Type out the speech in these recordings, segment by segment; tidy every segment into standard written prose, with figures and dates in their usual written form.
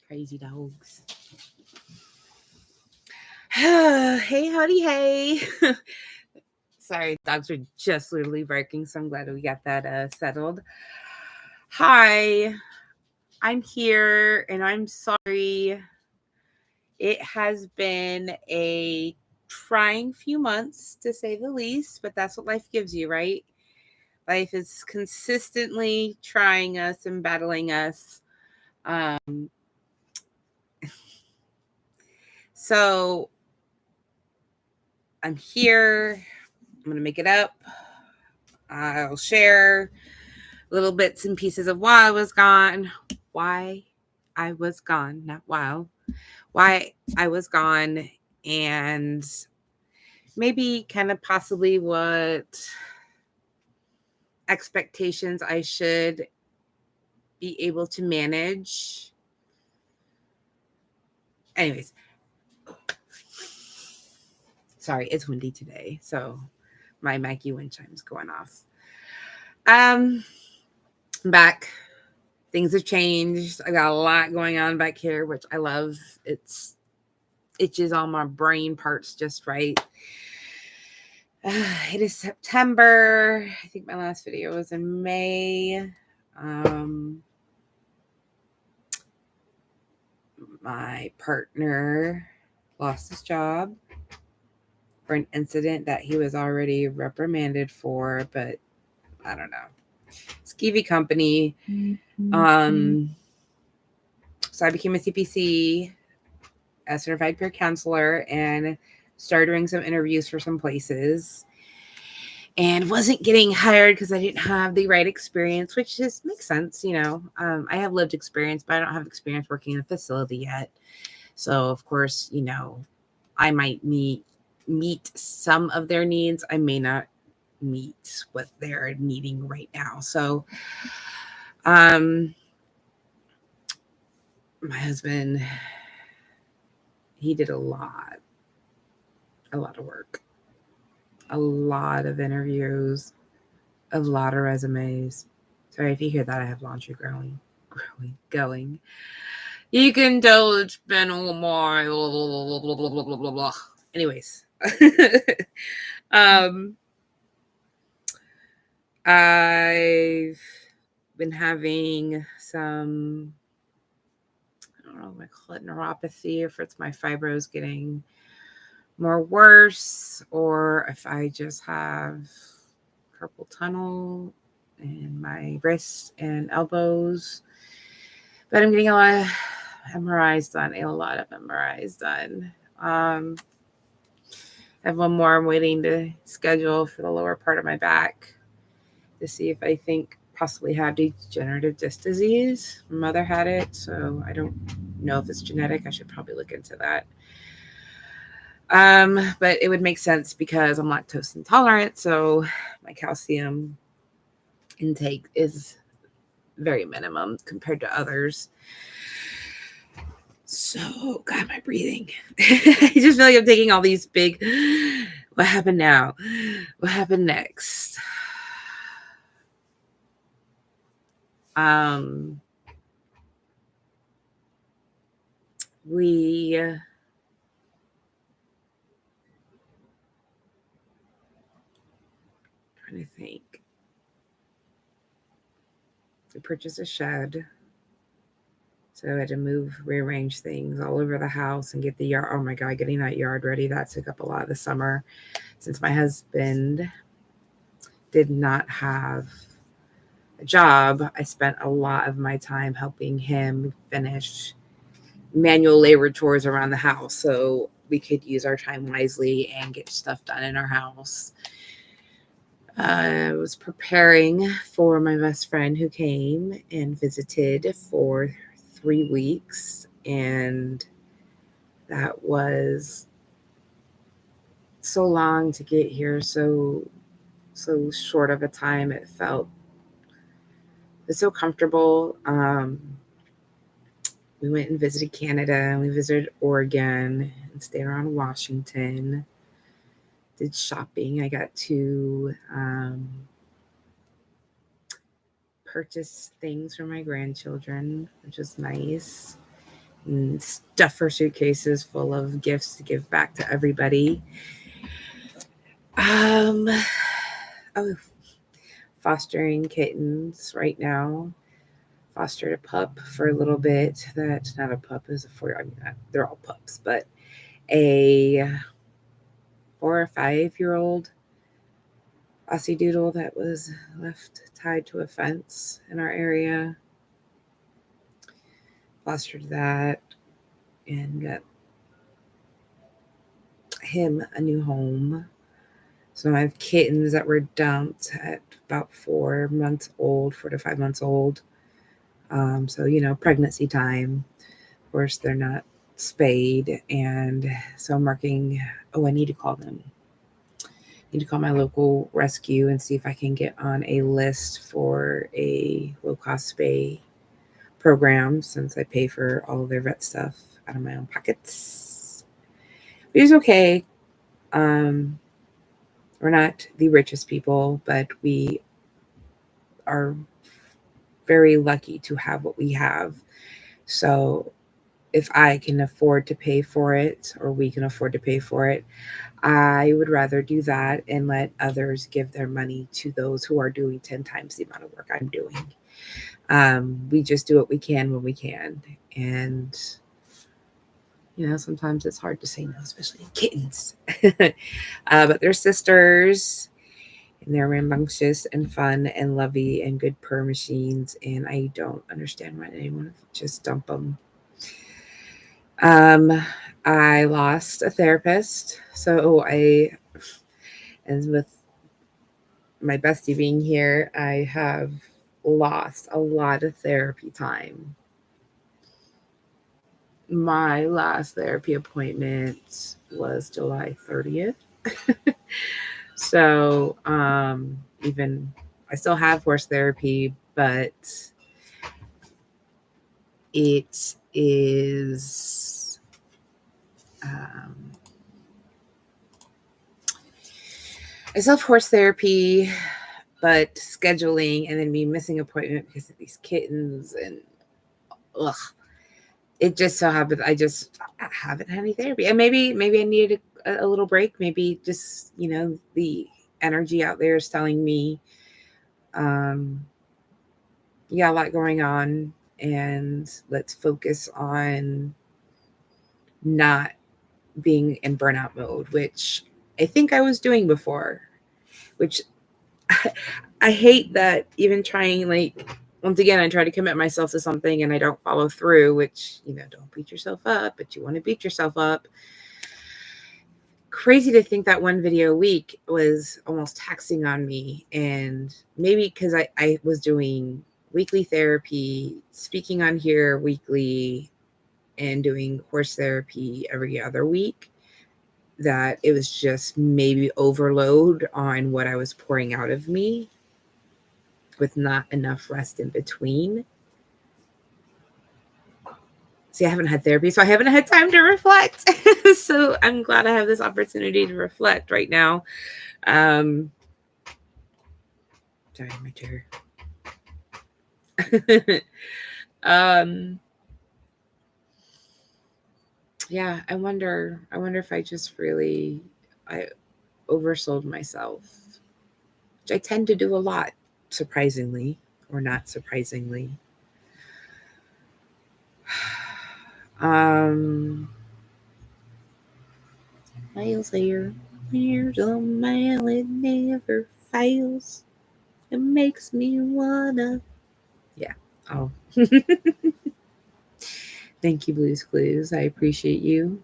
Crazy dogs. Hey, howdy, hey. Sorry, dogs were just literally barking, so I'm glad we got that settled. Hi, I'm here, and I'm sorry. It has been a trying few months, to say the least, but that's what life gives you, right? Life is consistently trying us and battling us. Um, so I'm here. I'm going to make it up. I'll share little bits and pieces of why I was gone, not while, why I was gone, and maybe kind of possibly what expectations I should be able to manage. Anyways, sorry, it's windy today, so my Mikey wind chime's going off. I'm back. Things have changed. I got a lot going on back here, which I love. It's itches on my brain parts just right. It is September. I think my last video was in May. My partner lost his job for an incident that he was already reprimanded for, but I don't know. Skeevy company. So I became a CPC, a certified peer counselor, and started doing some interviews for some places. And wasn't getting hired because I didn't have the right experience, which just makes sense. I have lived experience, but I don't have experience working in a facility yet. So, of course, I might meet some of their needs. I may not meet what they're needing right now. So, my husband, he did a lot of work, a lot of interviews, a lot of resumes. Sorry if you hear that. I have laundry going. You can tell it's been a more blah, blah, blah, blah, blah, blah, blah. Anyways, I've been having some, I don't know if I call it neuropathy, if it's my fibros getting more worse, or if I just have carpal tunnel in my wrists and elbows. But I'm getting a lot of MRIs done. I have one more I'm waiting to schedule for the lower part of my back to see if I think possibly have degenerative disc disease. My mother had it, so I don't know if it's genetic. I should probably look into that. But it would make sense because I'm lactose intolerant, so my calcium intake is very minimum compared to others. So, God, my breathing. I just feel like I'm taking all these big, what happened now? What happened next? We trying to think. We purchased a shed. So I had to rearrange things all over the house and get the yard. Oh my God, getting that yard ready. That took up a lot of the summer. Since my husband did not have a job, I spent a lot of my time helping him finish manual labor chores around the house so we could use our time wisely and get stuff done in our house. I was preparing for my best friend who came and visited for 3 weeks, and that was so long to get here, so short of a time. It felt so comfortable. We went and visited Canada, and we visited Oregon and stayed around Washington. Did shopping. I got to purchase things for my grandchildren, which was nice. and stuff her suitcases full of gifts to give back to everybody. Oh, fostering kittens right now. Fostered a pup for a little bit. That's not a pup, is a 4. I mean, they're all pups, but a 4 or 5-year-old Aussie Doodle that was left tied to a fence in our area. Fostered that and got him a new home. So I have kittens that were dumped at about 4 months old, 4 to 5 months old. So, pregnancy time. Of course, they're not spayed. And so I'm marking, I need to call them. I need to call my local rescue and see if I can get on a list for a low-cost spay program, since I pay for all of their vet stuff out of my own pockets. It was okay. We're not the richest people, but we are very lucky to have what we have. So if I can afford to pay for it, or we can afford to pay for it, I would rather do that and let others give their money to those who are doing 10 times the amount of work I'm doing. We just do what we can when we can. And, sometimes it's hard to say no, especially kittens. But they're sisters, and they're rambunctious and fun and lovey and good purr machines. And I don't understand why anyone would just dump them. I lost a therapist. So and with my bestie being here, I have lost a lot of therapy time. My last therapy appointment was July 30th. So, even I still have horse therapy, but it is, I still have horse therapy, but scheduling and then me missing appointment because of these kittens, and it just so happened I just haven't had any therapy. And maybe I needed a little break. Maybe just, the energy out there is telling me, you got a lot going on, and let's focus on not being in burnout mode, which I think I was doing before, which I hate that. Even trying, once again, I try to commit myself to something and I don't follow through, which, don't beat yourself up, but you want to beat yourself up. Crazy to think that one video a week was almost taxing on me. And maybe because I was doing weekly therapy, speaking on here weekly, and doing horse therapy every other week, that it was just maybe overload on what I was pouring out of me with not enough rest in between. See, I haven't had therapy, so I haven't had time to reflect. So I'm glad I have this opportunity to reflect right now. Sorry, my chair. Yeah, I wonder if I just really, I oversold myself, which I tend to do a lot, surprisingly or not surprisingly. Miles here. Here's a mile, it never fails. It makes me wanna. Yeah. Oh. Thank you, Blues Clues. I appreciate you.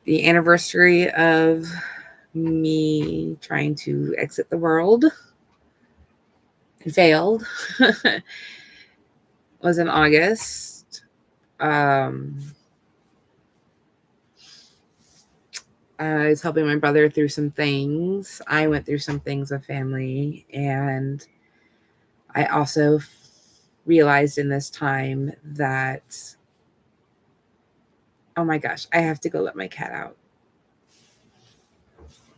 The anniversary of me trying to exit the world and failed was in August. I was helping my brother through some things. I went through some things with family, and I also realized in this time that, oh my gosh, I have to go let my cat out.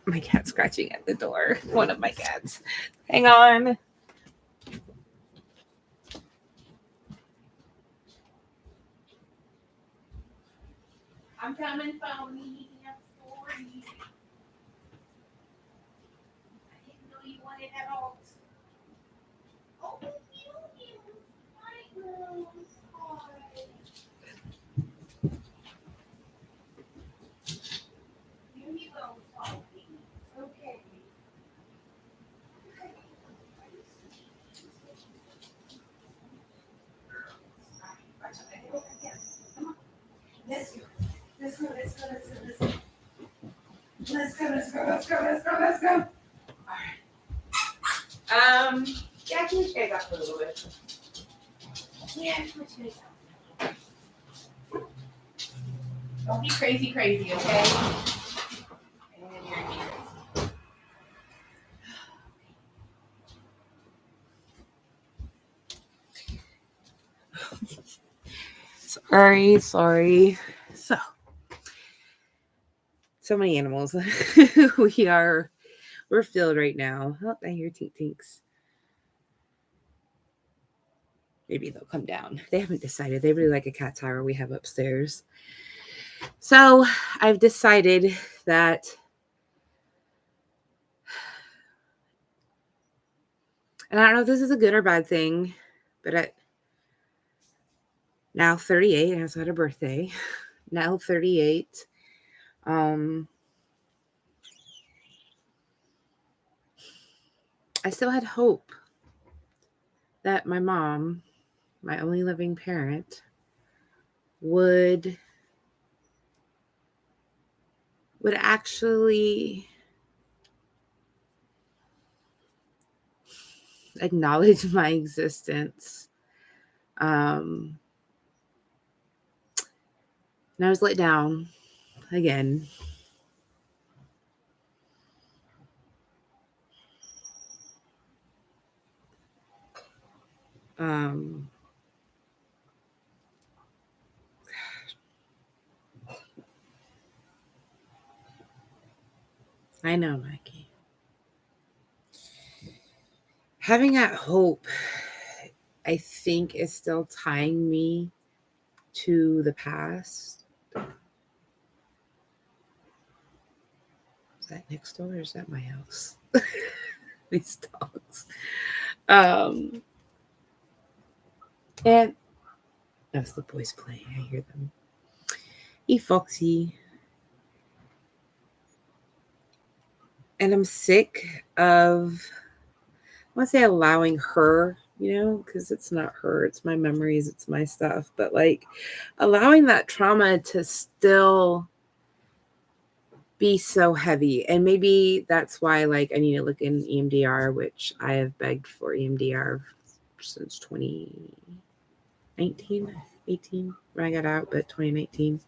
My cat's scratching at the door. One of my cats. Hang on. I'm coming, phony. I'm sorry. I didn't know you wanted adults. Oh, you. My girls. Hi. You go, phony. Okay. Let's go. Let's go. Let's go. Let's go. Let's go. Let's go. Let's go. Let's go. Let's go. Let's go. All right. Yeah, can you shake up a little bit? Yeah, can you shake up? Don't be crazy, crazy, okay? And then your ears. Sorry. So many animals. We're filled right now. Oh, I hear tink tinks. Maybe they'll come down. They haven't decided. They really like a cat tower we have upstairs. So I've decided that and I don't know if this is a good or bad thing, but at now 38, I also had a birthday. Now 38. I still had hope that my mom, my only living parent, would actually acknowledge my existence. And I was let down again. I know, Mikey. Having that hope, I think, is still tying me to the past. Is that next door or is that my house? These dogs. And that's the boys playing. I hear them. Hey, Foxy. And I'm sick of, I want to say, allowing her, because it's not her, it's my memories, it's my stuff, but like allowing that trauma to still be so heavy. And maybe that's why, like, I need to look in EMDR, which I have begged for EMDR since 2019, 18, when I got out, but 2019.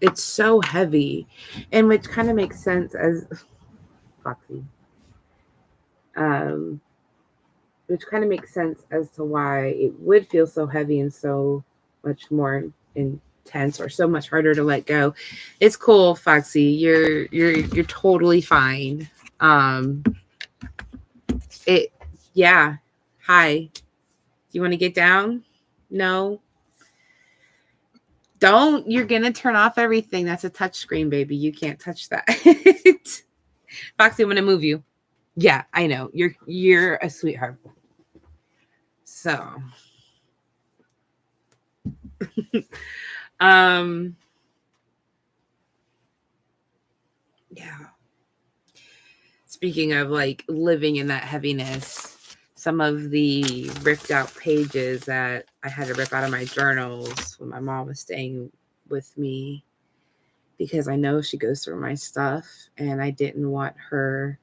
It's so heavy, and which kind of makes sense as Foxy. Which kind of makes sense as to why it would feel so heavy and so much more intense, or so much harder to let go. It's cool, Foxy. You're totally fine. Yeah. Hi. Do you want to get down? No. Don't. You're gonna turn off everything. That's a touch screen, baby. You can't touch that. Foxy, I'm gonna move you. Yeah, I know. You're a sweetheart. So yeah. Speaking of like living in that heaviness, some of the ripped out pages that I had to rip out of my journals when my mom was staying with me, because I know she goes through my stuff and I didn't want her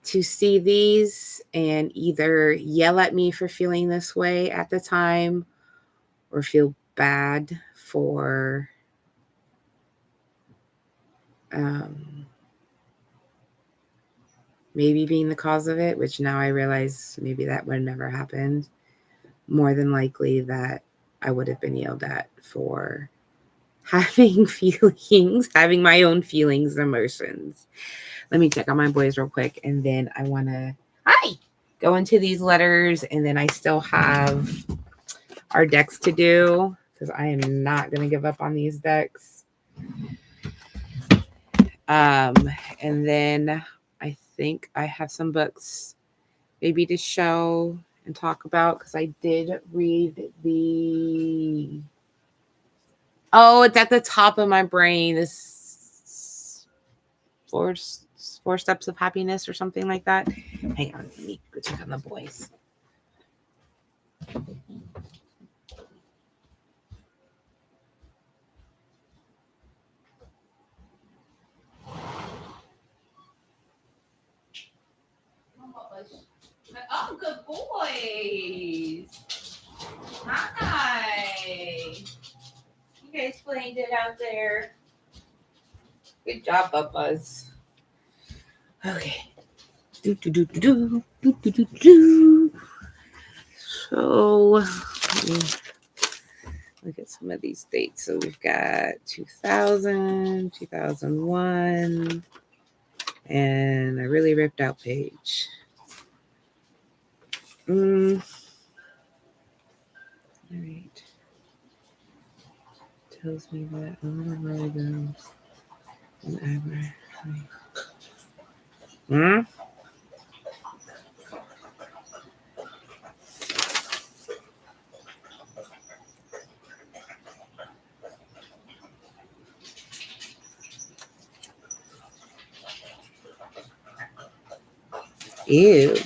to see these and either yell at me for feeling this way at the time or feel bad for maybe being the cause of it, which now I realize maybe that would have never happened. More than likely that I would have been yelled at for having feelings, having my own feelings and emotions. Let me check on my boys real quick, and then I want to go into these letters, and then I still have our decks to do because I am not going to give up on these decks. And then I think I have some books maybe to show and talk about because I did read the. Oh, it's at the top of my brain. This four steps of happiness or something like that. Hang on, let me go check on the boys. Oh, good boys. Hi. You guys playing it out there. Good job, Bubba's. Okay. So, let me look at some of these dates. So we've got 2000, 2001, and a really ripped out page. All right. Tells me that a lot of really girls whenever. Ew.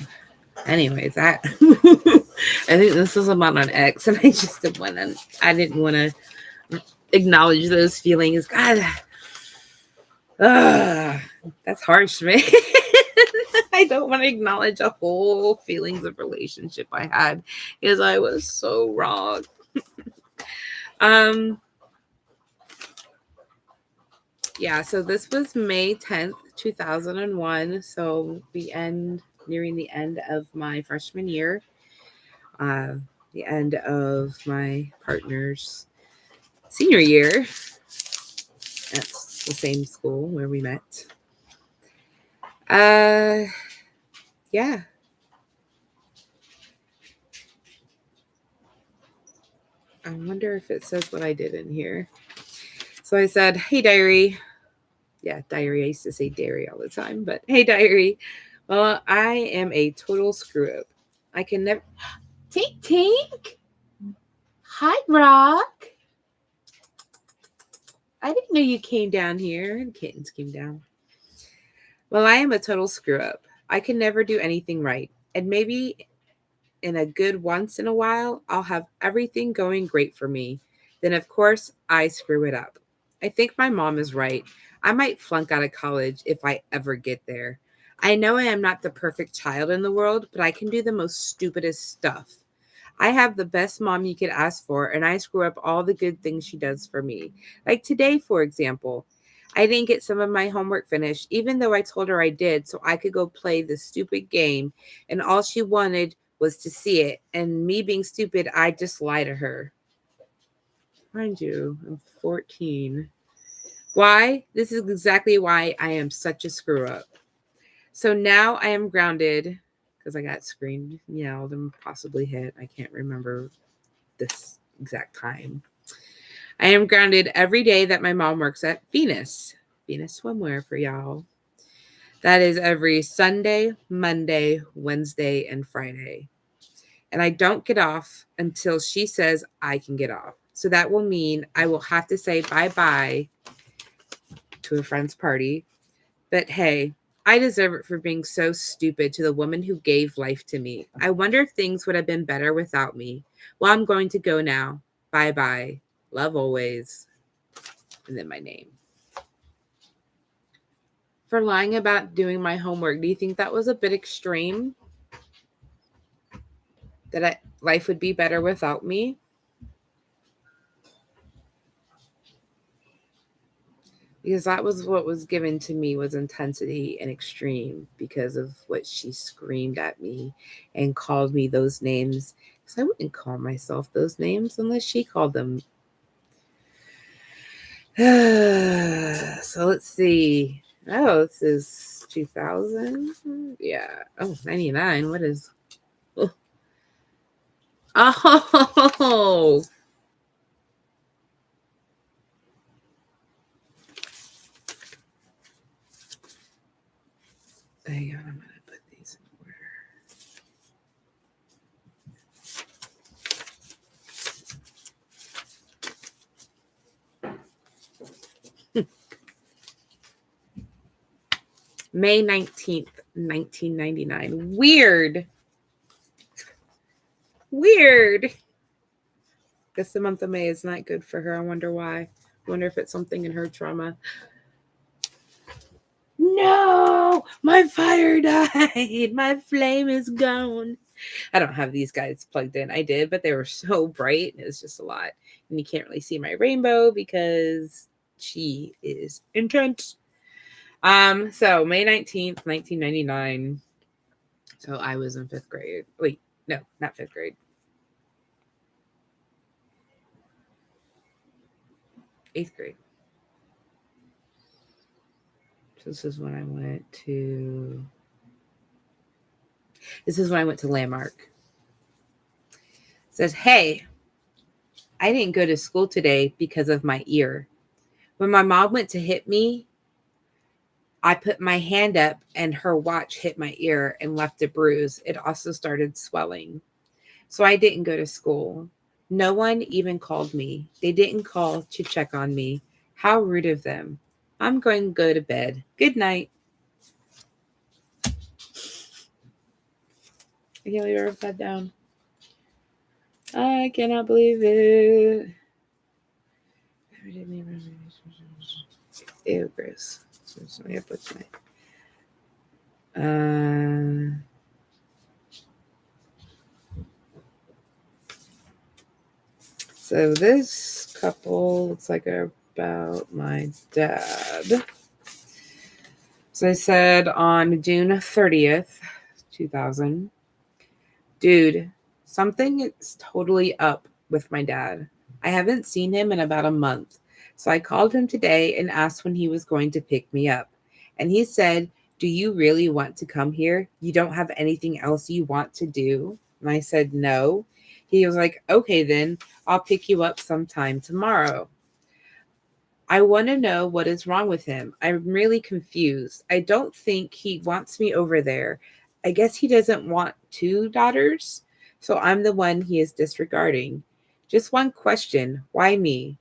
Anyways, I think this was about an ex, and I just didn't want to acknowledge those feelings. God, that's harsh, man. I don't want to acknowledge a whole feelings of relationship I had because I was so wrong. Yeah, so this was May 10th, 2001. So nearing the end of my freshman year, the end of my partner's senior year at the same school where we met. Yeah. I wonder if it says what I did in here. So I said, hey, diary. Yeah, diary. I used to say dairy all the time, but hey, diary. Well, I am a total screw up. I can never. Tink Tink. Hi, Rock. I didn't know you came down here. And kittens came down. Well, I am a total screw up. I can never do anything right. And maybe in a good once in a while, I'll have everything going great for me. Then, of course, I screw it up. I think my mom is right. I might flunk out of college if I ever get there. I know I am not the perfect child in the world, but I can do the most stupidest stuff. I have the best mom you could ask for, and I screw up all the good things she does for me. Like today, for example. I didn't get some of my homework finished, even though I told her I did, so I could go play this stupid game, and all she wanted was to see it. And me being stupid, I just lie to her. Mind you, I'm 14. Why? This is exactly why I am such a screw up. So now I am grounded because I got screamed, yelled, and possibly hit. I can't remember this exact time. I am grounded every day that my mom works at Venus Swimwear for y'all. That is every Sunday, Monday, Wednesday, and Friday. And I don't get off until she says I can get off. So that will mean I will have to say bye-bye to a friend's party. But hey, I deserve it for being so stupid to the woman who gave life to me. I wonder if things would have been better without me. Well, I'm going to go now. Bye-bye. Love always. And then my name. For lying about doing my homework, do you think that was a bit extreme? That life would be better without me? Because that was what was given to me was intensity and extreme because of what she screamed at me and called me those names. Because I wouldn't call myself those names unless she called them. So let's see. Oh, this is 2000. Yeah. Oh, 99. What is. Oh. Oh. Hang on. I'm going to put these in order. May 19th, 1999. Weird. Guess the month of May is not good for her. I wonder why. I wonder if it's something in her trauma. No, my fire died. My flame is gone. I don't have these guys plugged in. I did, but they were so bright. It was just a lot. And you can't really see my rainbow because she is intense. So May 19th, 1999. So I was in 5th grade. Wait, no, not 5th grade. 8th grade. So this is when I went to Landmark. It says, hey, I didn't go to school today because of my ear. When my mom went to hit me, I put my hand up and her watch hit my ear and left a bruise. It also started swelling. So I didn't go to school. No one even called me. They didn't call to check on me. How rude of them. I'm going to go to bed. Good night. I can't believe I wrote that down. I cannot believe it. Ew, gross. So I put my so this couple looks like about my dad. So I said on June 30th, 2000, dude, something is totally up with my dad. I haven't seen him in about a month. So I called him today and asked when he was going to pick me up. And he said, do you really want to come here? You don't have anything else you want to do? And I said, no. He was like, okay, then I'll pick you up sometime tomorrow. I want to know what is wrong with him. I'm really confused. I don't think he wants me over there. I guess he doesn't want 2 daughters. So I'm the one he is disregarding. Just one question. Why me?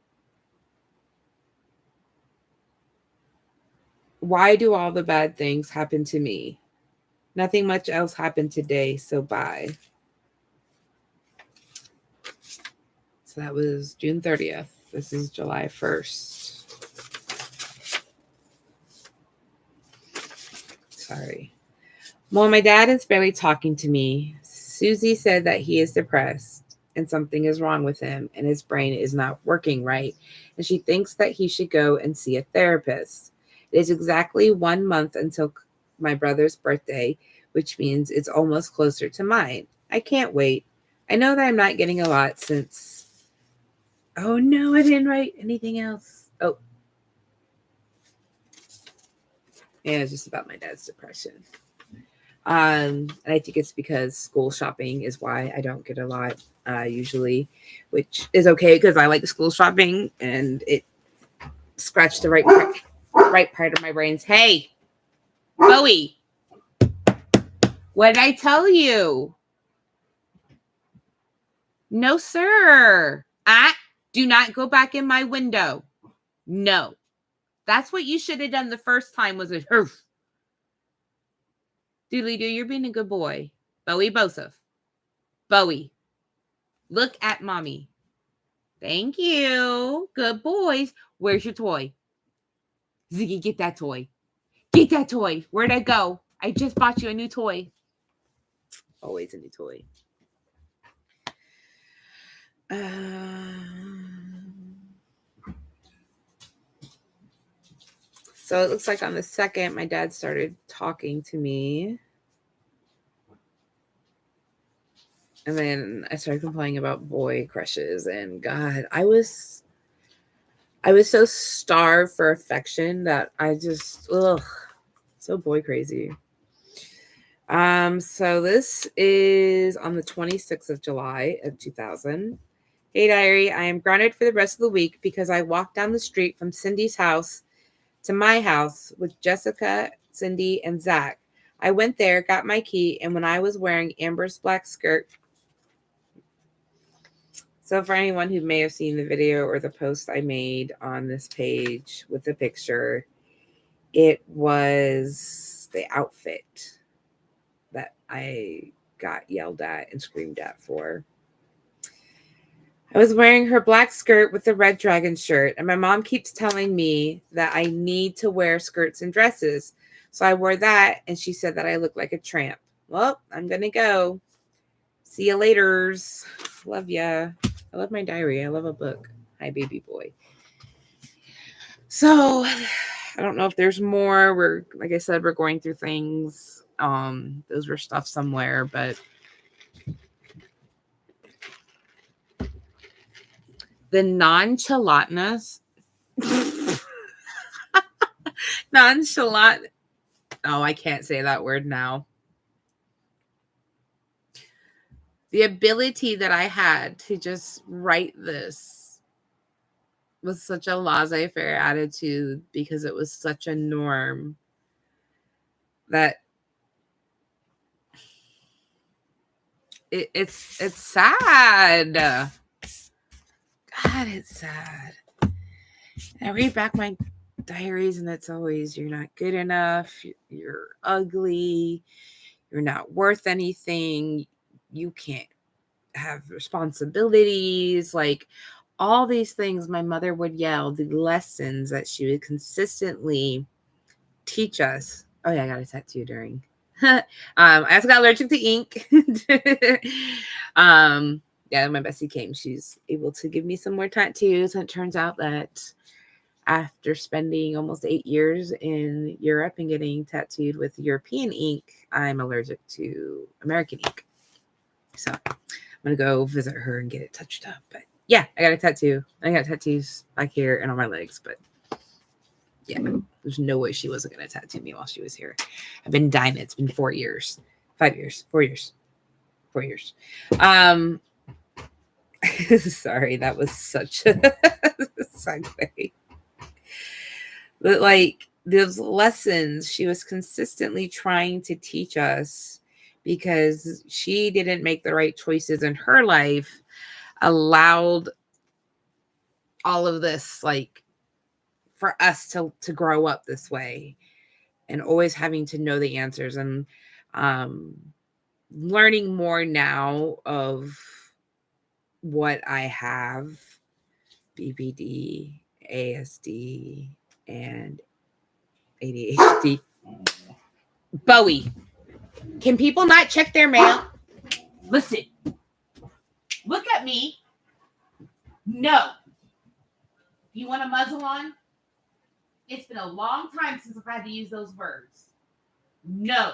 Why do all the bad things happen to me? Nothing much else happened today, so bye. So that was June 30th. This is July 1st. Sorry. Well, my dad is barely talking to me. Susie said that he is depressed and something is wrong with him and his brain is not working right. And she thinks that he should go and see a therapist. It is exactly 1 month until my brother's birthday, which means it's almost closer to mine. I can't wait. I know that I'm not getting a lot since. Oh no, I didn't write anything else. Oh. Yeah, it's just about my dad's depression. And I think it's because school shopping is why I don't get a lot usually, which is okay because I like school shopping and it scratched the right part of my brains. Hey, Bowie, what did I tell you? No, sir. Do not go back in my window. No. That's what you should have done the first time was a hoof. Doodly doo, you're being a good boy. Bowie Boseph. Bowie. Look at mommy. Thank you. Good boys. Where's your toy? Ziggy, get that toy. Get that toy. Where'd I go? I just bought you a new toy. Always a new toy. So it looks like on the 2nd, my dad started talking to me. And then I started complaining about boy crushes. And God, I was I was so starved for affection that I just, so boy crazy. So this is on the 26th of July of 2000. Hey, diary, I am grounded for the rest of the week because I walked down the street from Cindy's house to my house with Jessica, Cindy, and Zach. I went there, got my key, and when I was wearing Amber's black skirt. So for anyone who may have seen the video or the post I made on this page with the picture, it was the outfit that I got yelled at and screamed at for. I was wearing her black skirt with the red dragon shirt, and my mom keeps telling me that I need to wear skirts and dresses. So I wore that, and she said that I look like a tramp. Well, I'm going to go. See you laters. Love ya. I love my diary. I love a book. Hi, baby boy. So I don't know if there's more. We're, like I said, we're going through things. Those were stuff somewhere, but the nonchalantness. Nonchalant. Oh, I can't say that word now. The ability that I had to just write this with such a laissez-faire attitude because it was such a norm that it's sad. God, it's sad. I read back my diaries and it's always, you're not good enough, you're ugly, you're not worth anything, you can't have responsibilities, like all these things my mother would yell, the lessons that she would consistently teach us. Oh yeah, I got a tattoo during. I also got allergic to ink. Yeah, when my bestie came, she's able to give me some more tattoos. And it turns out that after spending almost 8 years in Europe and getting tattooed with European ink, I'm allergic to American ink. So I'm going to go visit her and get it touched up. But yeah, I got a tattoo. I got tattoos back here and on my legs. But yeah, there's no way she wasn't going to tattoo me while she was here. I've been dying. It's been 4 years. 5 years. 4 years. 4 years. Sorry, that was such a segue. But like those lessons she was consistently trying to teach us because she didn't make the right choices in her life allowed all of this, like, for us to grow up this way and always having to know the answers and learning more now of what I have, BPD, ASD, and ADHD. Bowie, can people not check their mail? Listen, look at me. No. You want a muzzle on? It's been a long time since I've had to use those words. No.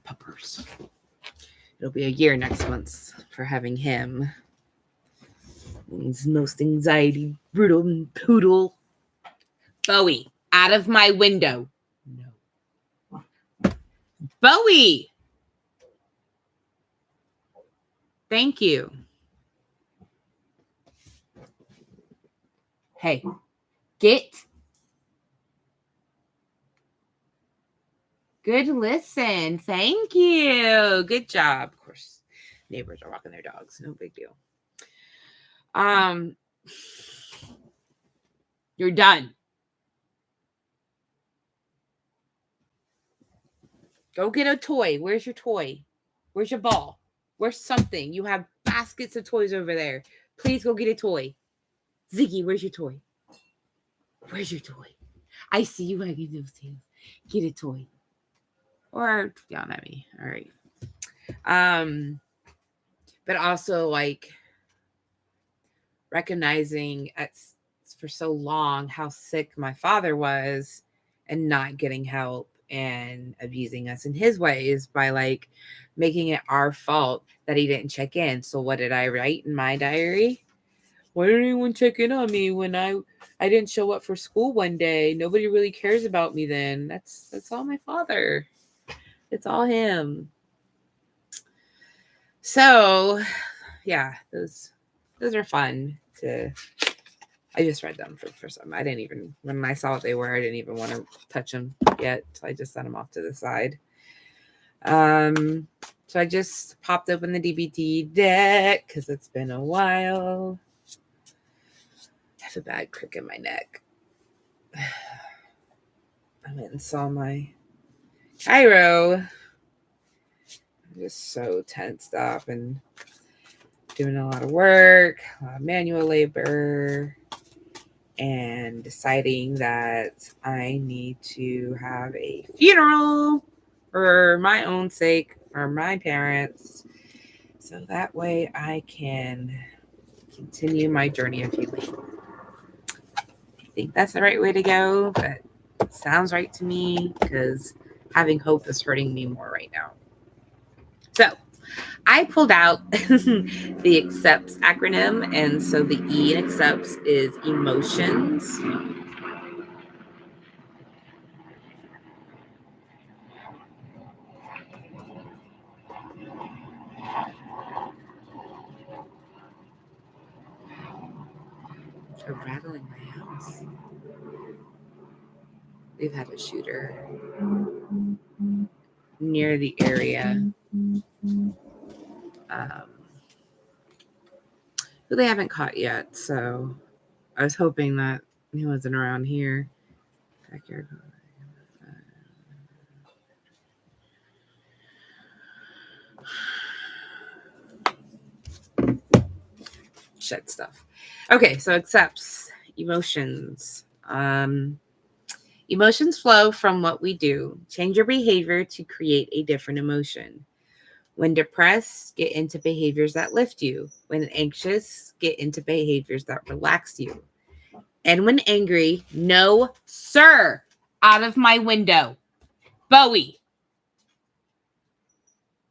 Puppers. It'll be a year next month for having him. He's most anxiety, brutal poodle. Bowie, out of my window. No. Bowie! Thank you. Hey, get. Good listen. Thank you. Good job. Of course, neighbors are walking their dogs. No big deal. You're done. Go get a toy. Where's your toy? Where's your ball? Where's something? You have baskets of toys over there. Please go get a toy. Ziggy, where's your toy? Where's your toy? I see you wagging those tails. Get a toy. Or yelling at me. All right. But also like recognizing for so long how sick my father was and not getting help and abusing us in his ways by like making it our fault that he didn't check in. So what did I write in my diary? Why didn't anyone check in on me when I didn't show up for school one day? Nobody really cares about me then. That's all my father. It's all him. So, yeah, those are fun to. I just read them for some. I didn't even, when I saw what they were, I didn't even want to touch them yet. So I just sent them off to the side. So I just popped open the DBT deck because it's been a while. I have a bad crick in my neck. I went and saw my chiro. I'm just so tensed up and doing a lot of work, a lot of manual labor, and deciding that I need to have a funeral for my own sake, for my parents, so that way I can continue my journey of healing. I think that's the right way to go, but it sounds right to me because having hope is hurting me more right now. So I pulled out the ACCEPTS acronym, and so the E in ACCEPTS is emotions. They're rattling my house. We've had a shooter near the area. Who they haven't caught yet, so I was hoping that he wasn't around here. Backyard. Shed stuff. Okay, so ACCEPTS emotions. Emotions flow from what we do. Change your behavior to create a different emotion. When depressed, get into behaviors that lift you. When anxious, get into behaviors that relax you. And when angry, no, sir, out of my window. Bowie.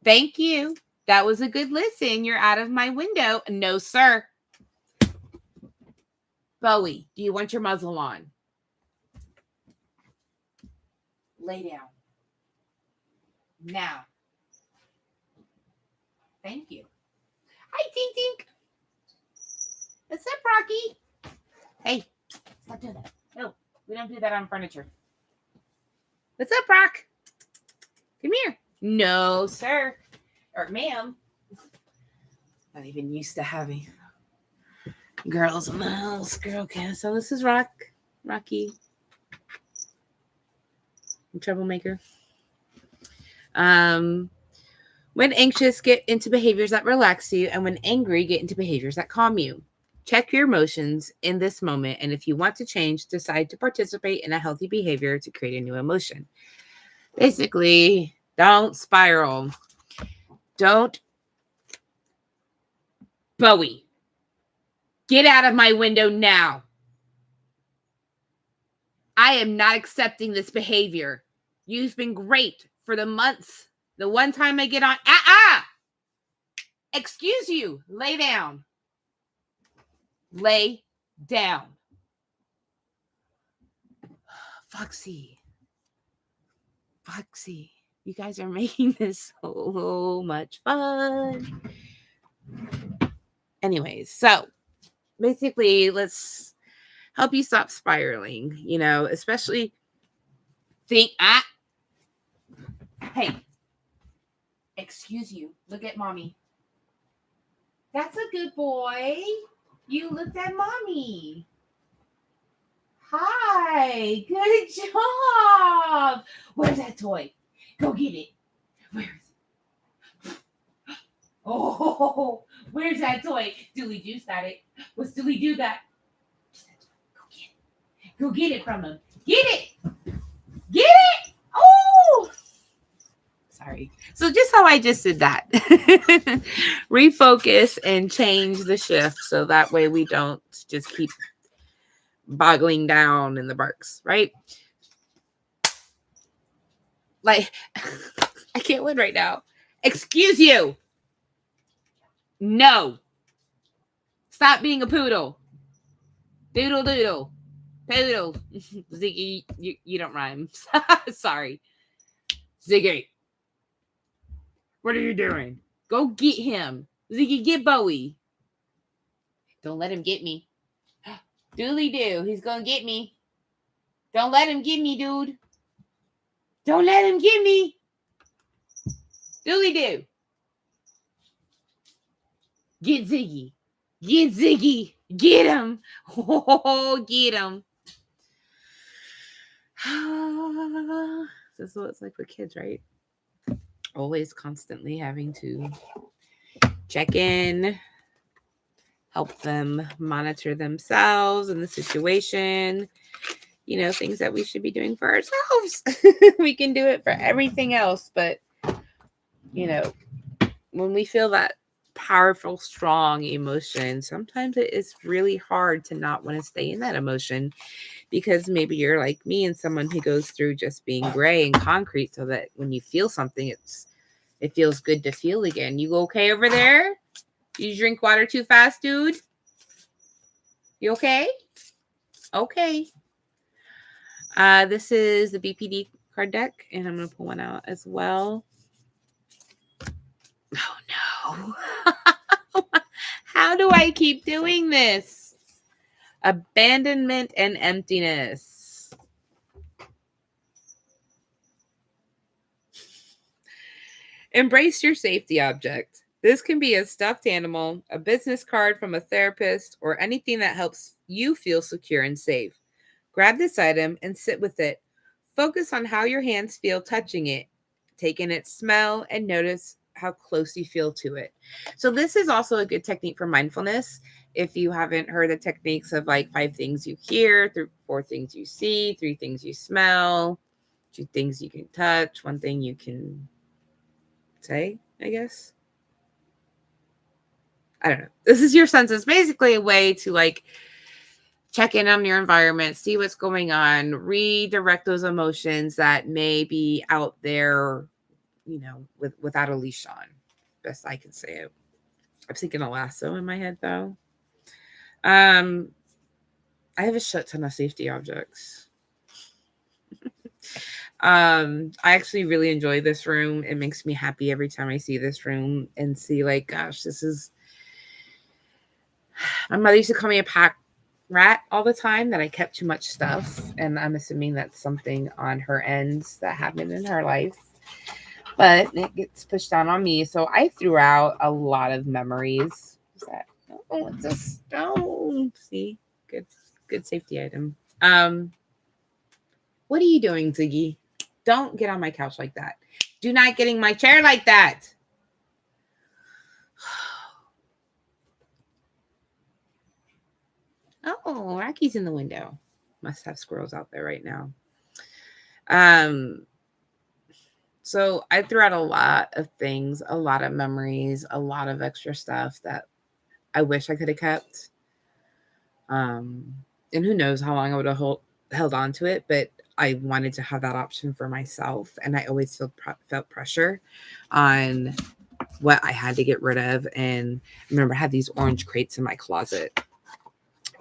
Thank you. That was a good listen. You're out of my window. No, sir. Bowie, do you want your muzzle on? Lay down. Now. Thank you. Hi, Tink Tink. What's up, Rocky? Hey, stop doing that. No, we don't do that on furniture. What's up, Rock? Come here. No, sir. Or ma'am. Not even used to having girls in the house. Girl can. So this is Rocky. Troublemaker. When anxious, get into behaviors that relax you, and when angry, get into behaviors that calm you. Check your emotions in this moment, and if you want to change, decide to participate in a healthy behavior to create a new emotion. Basically, don't spiral. Don't. Bowie, get out of my window now. I am not accepting this behavior. You've been great for the months. The one time I get on, excuse you, lay down. Lay down. Foxy, you guys are making this so much fun. Anyways, so basically, let's help you stop spiraling, especially think, hey, excuse you, look at mommy. That's a good boy. You looked at mommy. Hi, good job. Where's that toy? Go get it. Where is it? Oh, where's that toy? Dilly Juice got it. What's Dilly Do got? Go get it. Go get it from him. Get it. Get it. Oh. Sorry. So just how I just did that. Refocus and change the shift so that way we don't just keep boggling down in the barks, right? Like, I can't win right now. Excuse you. No. Stop being a poodle. Doodle doodle. Poodle. Ziggy, you don't rhyme. Sorry. Ziggy. What are you doing? Go get him. Ziggy, get Bowie. Don't let him get me. Dooley do. He's gonna get me. Don't let him get me, dude. Don't let him get me. Dooley do. Get Ziggy. Get Ziggy. Get him. Oh, get him. This is what it's like with kids, right? Always constantly having to check in, help them monitor themselves and the situation, things that we should be doing for ourselves. We can do it for everything else, but when we feel that powerful, strong emotion, sometimes it is really hard to not want to stay in that emotion, because maybe you're like me and someone who goes through just being gray and concrete, so that when you feel something, it feels good to feel again. You okay over there? You drink water too fast, dude? You okay? Okay. This is the BPD card deck, and I'm going to pull one out as well. Oh, no. How do I keep doing this? Abandonment and emptiness. Embrace your safety object. This can be a stuffed animal, a business card from a therapist, or anything that helps you feel secure and safe. Grab this item and sit with it. Focus on how your hands feel touching it. Take in its smell and notice how close you feel to it. So this is also a good technique for mindfulness. If you haven't heard the techniques of like 5 things you hear, 4 things you see, 3 things you smell, 2 things you can touch, 1 thing you can say, I guess. I don't know. This is your senses. Basically a way to like check in on your environment, see what's going on, redirect those emotions that may be out there, without a leash on. Best I can say it. I'm thinking a lasso in my head though. I have a shit ton of safety objects. I actually really enjoy this room. It makes me happy every time I see this room and see like, gosh, my mother used to call me a pack rat all the time, that I kept too much stuff. And I'm assuming that's something on her ends that happened in her life. But it gets pushed down on me. So I threw out a lot of memories. What's that? Oh, it's a stone. See? Good safety item. What are you doing, Ziggy? Don't get on my couch like that. Do not get in my chair like that. Oh, Rocky's in the window. Must have squirrels out there right now. So I threw out a lot of things, a lot of memories, a lot of extra stuff that I wish I could have kept. And who knows how long I would have held on to it, but I wanted to have that option for myself. And I always felt pressure on what I had to get rid of. And I remember I had these orange crates in my closet,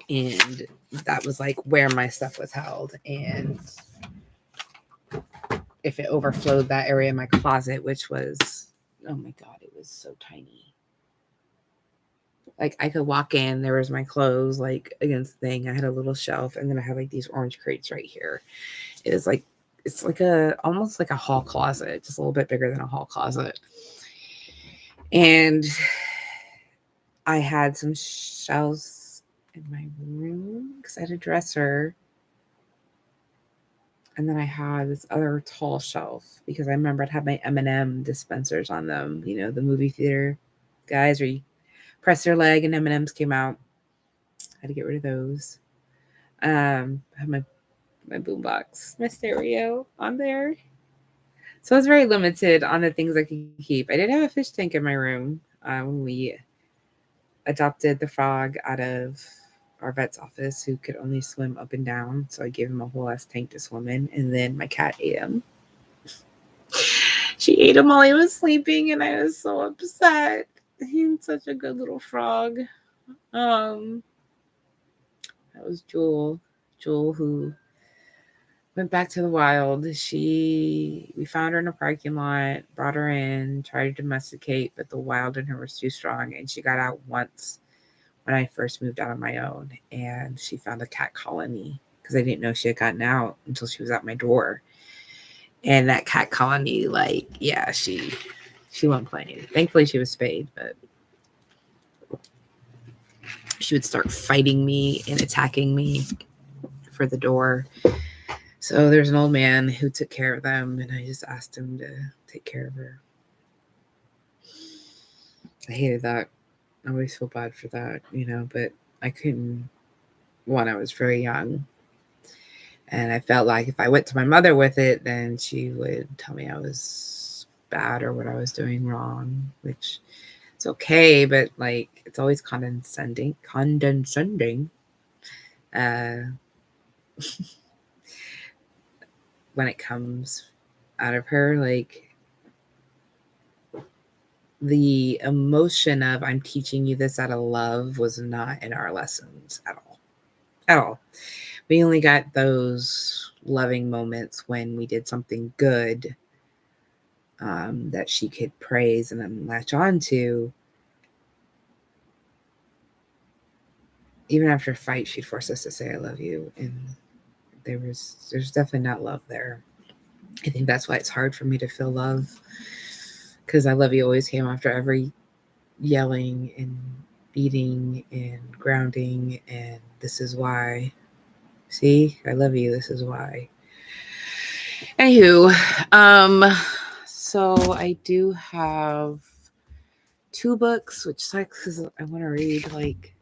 and that was like where my stuff was held. And if it overflowed that area in my closet, which was, oh my God, it was so tiny. Like I could walk in, there was my clothes like against the thing. I had a little shelf, and then I had like these orange crates right here. It was like, it's like almost like a hall closet, just a little bit bigger than a hall closet. And I had some shelves in my room because I had a dresser. And then I had this other tall shelf because I remember I'd have my M&M dispensers on them. The movie theater guys where you press their leg and M&Ms came out. I had to get rid of those. I have my boombox, my stereo on there. So I was very limited on the things I could keep. I did have a fish tank in my room when we adopted the frog out of our vet's office, who could only swim up and down. So I gave him a whole ass tank to swim in, and then my cat ate him. She ate him while he was sleeping, and I was so upset. He's such a good little frog. That was Jewel. Jewel, who went back to the wild. We found her in a parking lot, brought her in, tried to domesticate, but the wild in her was too strong, and she got out once when I first moved out on my own, and she found a cat colony because I didn't know she had gotten out until she was at my door. And that cat colony, like, yeah, she wasn't playing. Thankfully, she was spayed, but she would start fighting me and attacking me for the door. So there's an old man who took care of them, and I just asked him to take care of her. I hated that. I always feel bad for that, but I couldn't. One, I was very young. And I felt like if I went to my mother with it, then she would tell me I was bad or what I was doing wrong, which it's okay, but like it's always condescending. When it comes out of her, like the emotion of I'm teaching you this out of love was not in our lessons at all. At all. We only got those loving moments when we did something good that she could praise and then latch on to. Even after a fight, she'd force us to say, I love you. And there's definitely not love there. I think that's why it's hard for me to feel love. Because I love you always came after every yelling and beating and grounding. And this is why. See, I love you. This is why. Anywho, so I do have 2 books, which sucks because I want to read, like,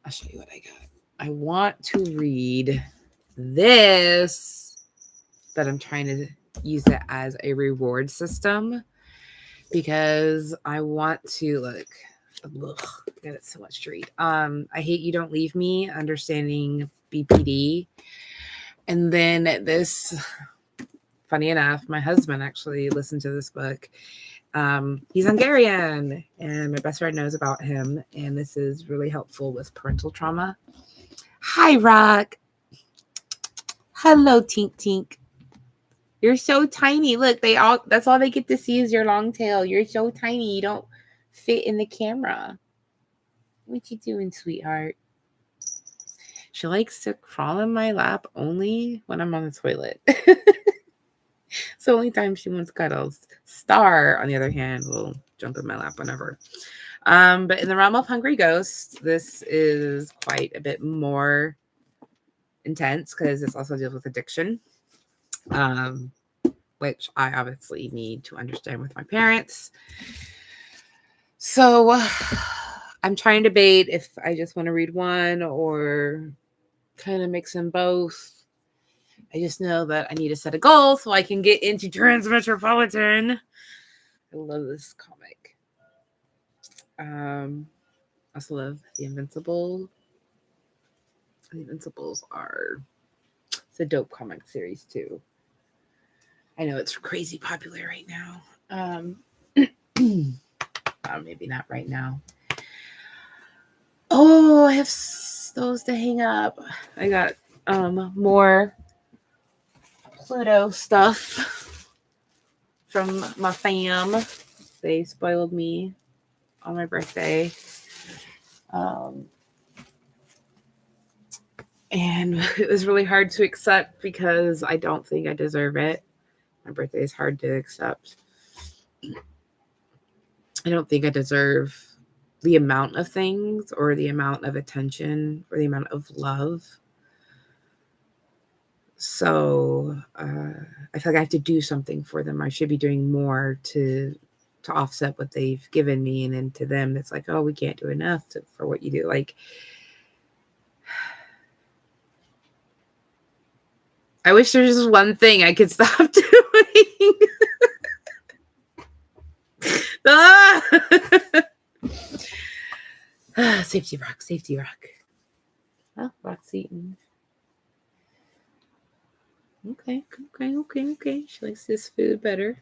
I'll show you what I got. I want to read this, but I'm trying to use it as a reward system because I want to, like, got it so much to read. I Hate You Don't Leave Me, Understanding BPD. And then this, funny enough, my husband actually listened to this book. He's Hungarian, and my best friend knows about him, and this is really helpful with parental trauma. Hi, Rock. Hello, Tink Tink. You're so tiny. Look, that's all they get to see is your long tail. You're so tiny. You don't fit in the camera. What you doing, sweetheart? She likes to crawl in my lap only when I'm on the toilet. It's the only time she wants cuddles. Star, on the other hand, will jump in my lap whenever. But in the realm of Hungry Ghosts, this is quite a bit more intense because this also deals with addiction, which I obviously need to understand with my parents. So I'm trying to debate if I just want to read one or kind of mix them both. I just know that I need to set a goal so I can get into Transmetropolitan. I love this comic. I also love The Invincible. The Invincibles it's a dope comic series too. I know it's crazy popular right now. Maybe not right now. Oh, I have those to hang up. I got more Pluto stuff from my fam. They spoiled me on my birthday. And it was really hard to accept because I don't think I deserve it. My birthday is hard to accept. I don't think I deserve the amount of things or the amount of attention or the amount of love. So I feel like I have to do something for them. I should be doing more to offset what they've given me. And then to them, it's like, oh, we can't do enough for what you do. Like, I wish there was just one thing I could stop doing. Safety rock, safety rock. Oh, rock's eaten. Okay. She likes this food better.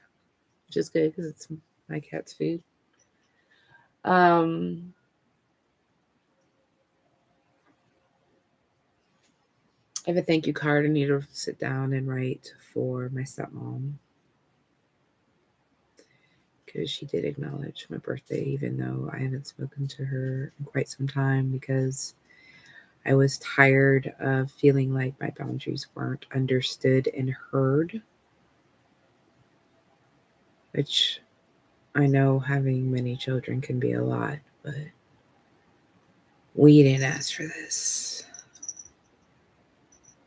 which is good because it's my cat's food. I have a thank you card I need to sit down and write for my stepmom, because she did acknowledge my birthday, even though I haven't spoken to her in quite some time, because I was tired of feeling like my boundaries weren't understood and heard, which I know having many children can be a lot, but we didn't ask for this.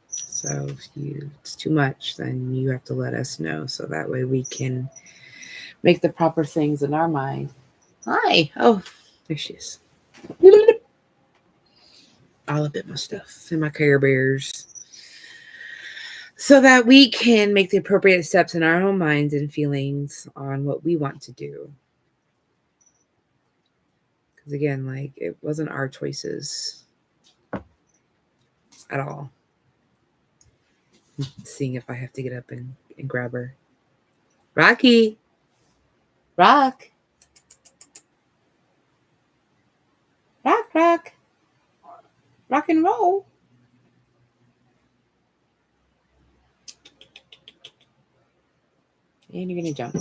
So if it's too much, then you have to let us know, so that way we can make the proper things in our mind. Hi. Oh, there she is. All a bit my stuff and my Care Bears, so that we can make the appropriate steps in our own minds and feelings on what we want to do. Because again, like, it wasn't our choices at all. Seeing if I have to get up and grab her. Rocky. Rock. Rock, rock. Rock and roll. And you're going to jump.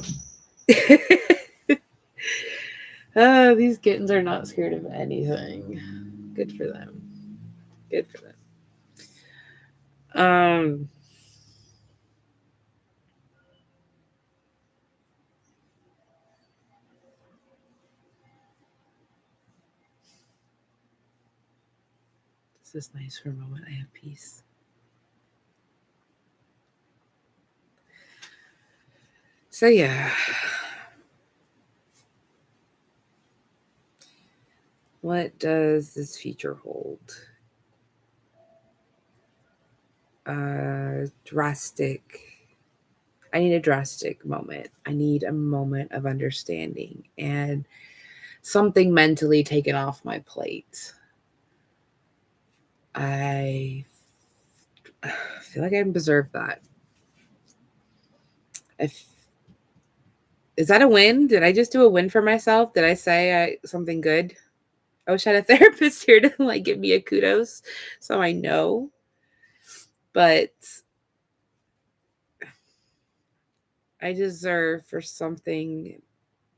These kittens are not scared of anything. Good for them. Good for them. This is nice for a moment. I have peace. So yeah. What does this future hold? Drastic. I need a drastic moment. I need a moment of understanding and something mentally taken off my plate. I feel like I deserve that. Is that a win? Did I just do a win for myself? Did I say something good? I wish I had a therapist here to like give me a kudos so I know. But I deserve for something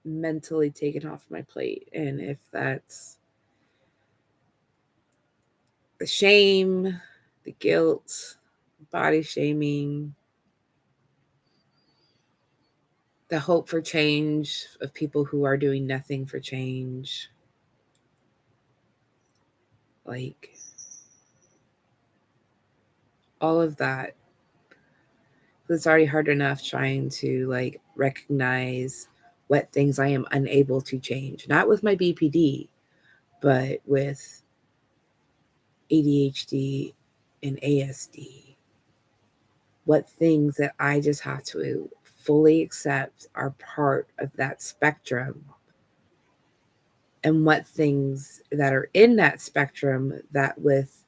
mentally taken off my plate. And if that's the shame, the guilt, body shaming, the hope for change of people who are doing nothing for change, like all of that. It's already hard enough trying to like recognize what things I am unable to change, not with my BPD, but with ADHD and ASD. What things that I just have to fully accept are part of that spectrum, and what things that are in that spectrum that with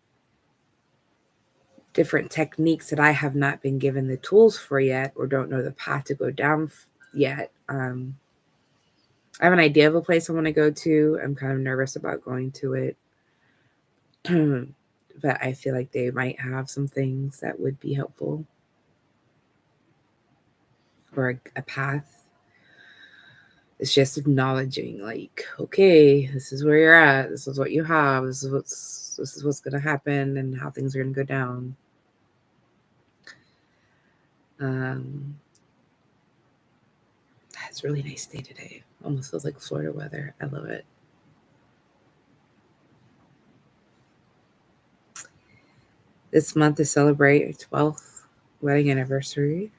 different techniques that I have not been given the tools for yet or don't know the path to go down yet. I have an idea of a place I want to go to. I'm kind of nervous about going to it. But I feel like they might have some things that would be helpful, or a path. It's just acknowledging, like, okay, this is where you're at. This is what you have. This is what's going to happen and how things are going to go down. It's a really nice day today. Almost feels like Florida weather. I love it. This month is celebrate our 12th wedding anniversary.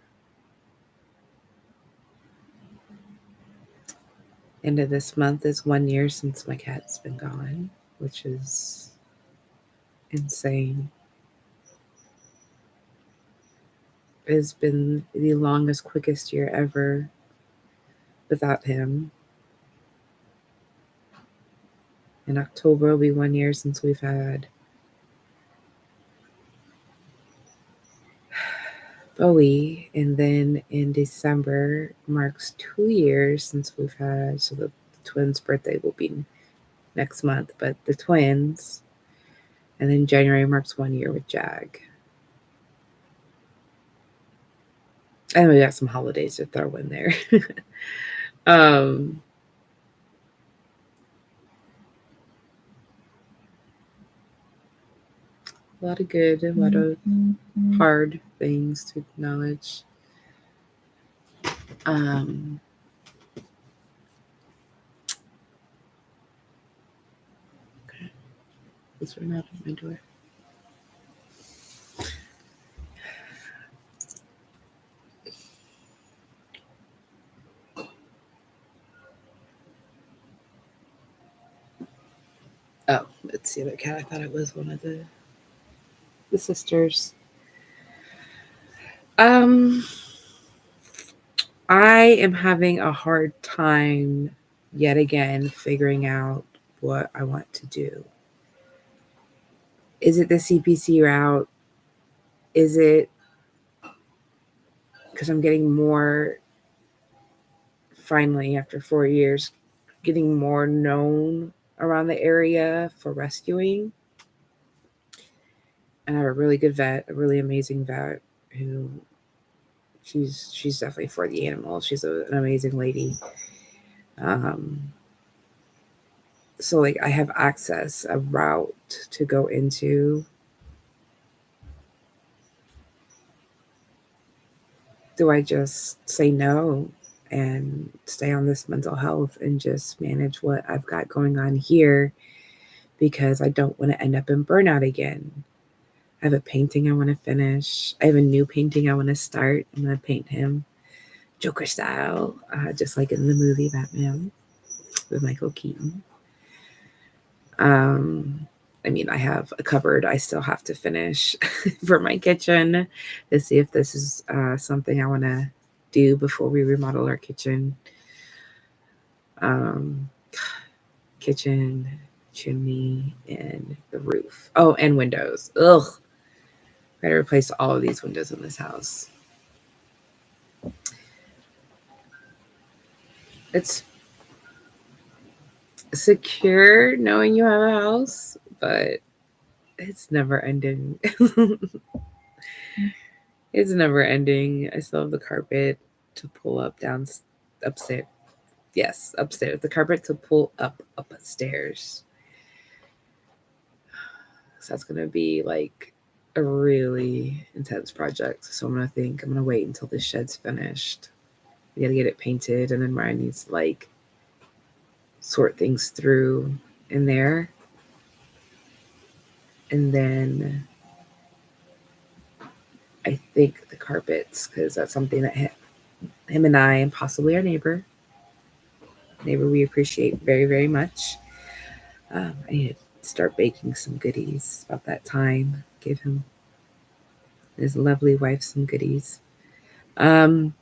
End of this month is 1 year since my cat's been gone, which is insane. It's been the longest, quickest year ever without him. In October will be 1 year since we've had Bowie. And then in December marks 2 years since we've had, so the twins' birthday will be next month, but the twins. And then January marks 1 year with Jag. And we got some holidays to throw in there. um, a lot of good, a lot of hard things to acknowledge. Okay, let's run out of my door. Oh, it's the other cat. I thought it was one of the sisters. I am having a hard time yet again figuring out what I want to do. Is it the CPC route? Is it because I'm getting more, finally, after 4 years, getting more known around the area for rescuing? And I have a really good vet, a really amazing vet who she's definitely for the animals. She's an amazing lady. So like I have access, a route to go into. Do I just say no and stay on this mental health and just manage what I've got going on here because I don't want to end up in burnout again? I have a painting I want to finish. I have a new painting I want to start. I'm going to paint him Joker style, just like in the movie Batman with Michael Keaton. I mean, I have a cupboard I still have to finish for my kitchen to see if this is something I want to do before we remodel our kitchen. Kitchen, chimney, and the roof. Oh, and windows. Ugh. I gotta replace all of these windows in this house. It's secure knowing you have a house, but it's never ending. It's never ending. I still have the carpet to pull up upstairs. Yes, upstairs. The carpet to pull upstairs. So that's gonna be like a really intense project. So I'm gonna wait until the shed's finished. We gotta get it painted, and then Ryan needs to like sort things through in there. And then I think the carpets, because that's something that him and I and possibly our neighbor we appreciate very, very much. I need to start baking some goodies about that time. Give his lovely wife some goodies. I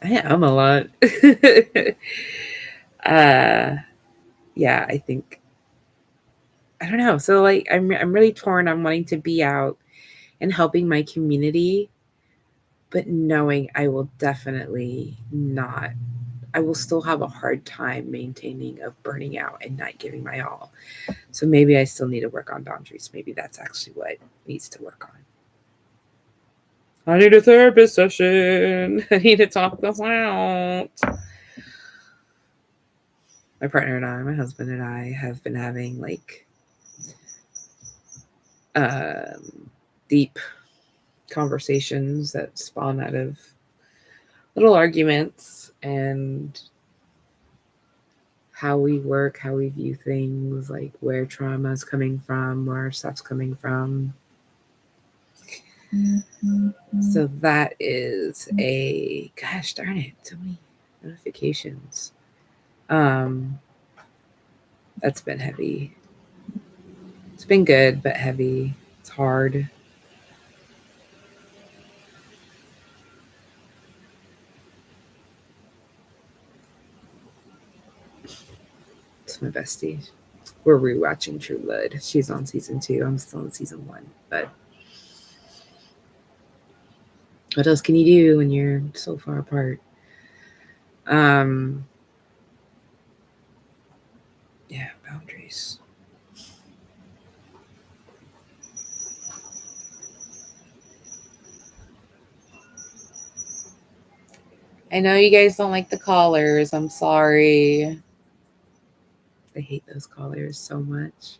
am a lot. Yeah, I think I don't know. So like I'm really torn on wanting to be out and helping my community, but knowing I will definitely not. I will still have a hard time maintaining of burning out and not giving my all. So maybe I still need to work on boundaries. Maybe that's actually what needs to work on. I need a therapist session. I need to talk this out. My partner and I, my husband and I, have been having like deep conversations that spawn out of little arguments and how we work, how we view things, like where trauma is coming from, where stuff's coming from. So that is a gosh darn it, so many notifications. That's been heavy. It's been good, but heavy. It's hard. It's my bestie. We're rewatching True Blood. She's on season 2. I'm still on season 1, but What else can you do when you're so far apart? Um, yeah, boundaries. I know you guys don't like the collars. I'm sorry. I hate those collars so much.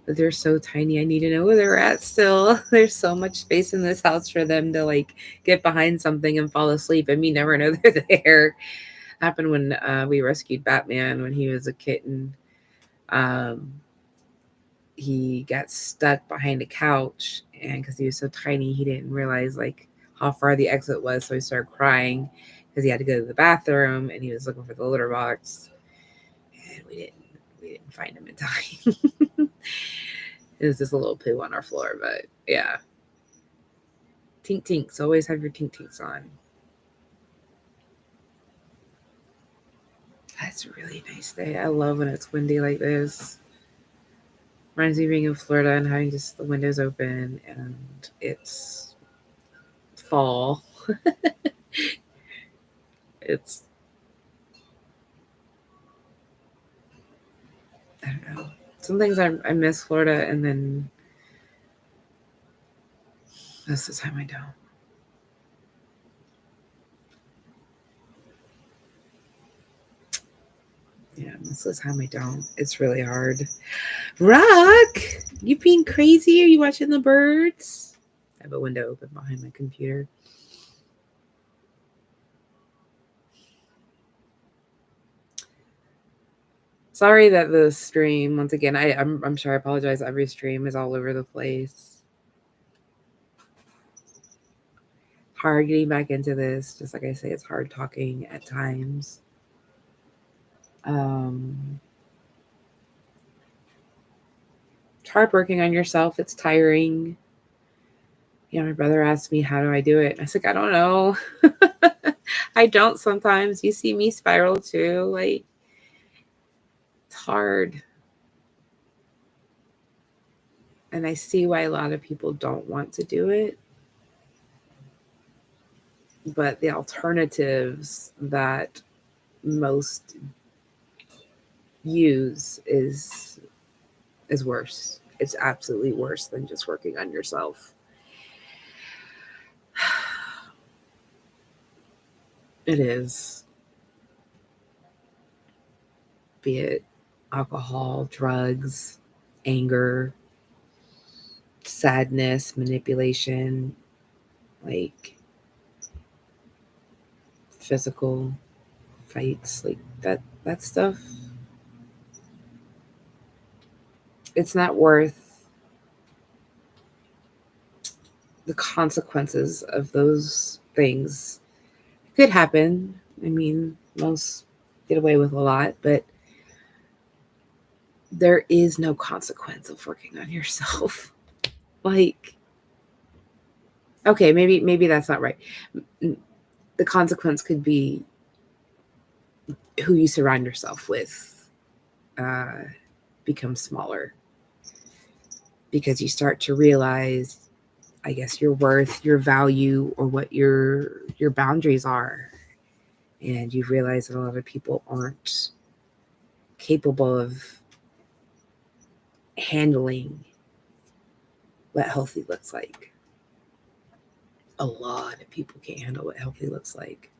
But they're so tiny. I need to know where they're at still. There's so much space in this house for them to like get behind something and fall asleep, and me never know they're there. Happened when we rescued Batman when he was a kitten. Um, he got stuck behind a couch, and because he was so tiny, he didn't realize like how far the exit was, so he started crying because he had to go to the bathroom, and he was looking for the litter box, and we didn't find him in time. It was just a little poo on our floor, but yeah. Tink tinks. Always have your tink tinks on. That's a really nice day. I love when it's windy like this. Reminds me of being in Florida and having just the windows open and it's fall. It's, I don't know. Some things I miss Florida, and then most of the time I don't. Yeah, most of the time I don't. It's really hard. Rock, you being crazy? Are you watching the birds? I have a window open behind my computer. Sorry that the stream, once again, I'm sure I apologize. Every stream is all over the place. Hard getting back into this. Just like I say, it's hard talking at times. Um, it's hard working on yourself. It's tiring. You know, my brother asked me, how do I do it? And I was like, I don't know. I don't sometimes. You see me spiral too. Like, it's hard. And I see why a lot of people don't want to do it. But the alternatives that most use is worse. It's absolutely worse than just working on yourself. It is. Be it alcohol, drugs, anger, sadness, manipulation, like physical fights, like that stuff. It's not worth the consequences of those things. It could happen. I mean, most get away with a lot, but there is no consequence of working on yourself. Like, okay, maybe that's not right. The consequence could be who you surround yourself with uh, becomes smaller because you start to realize, I guess, your worth, your value, or what your boundaries are, and you realize that a lot of people aren't capable of handling what healthy looks like. A lot of people can't handle what healthy looks like.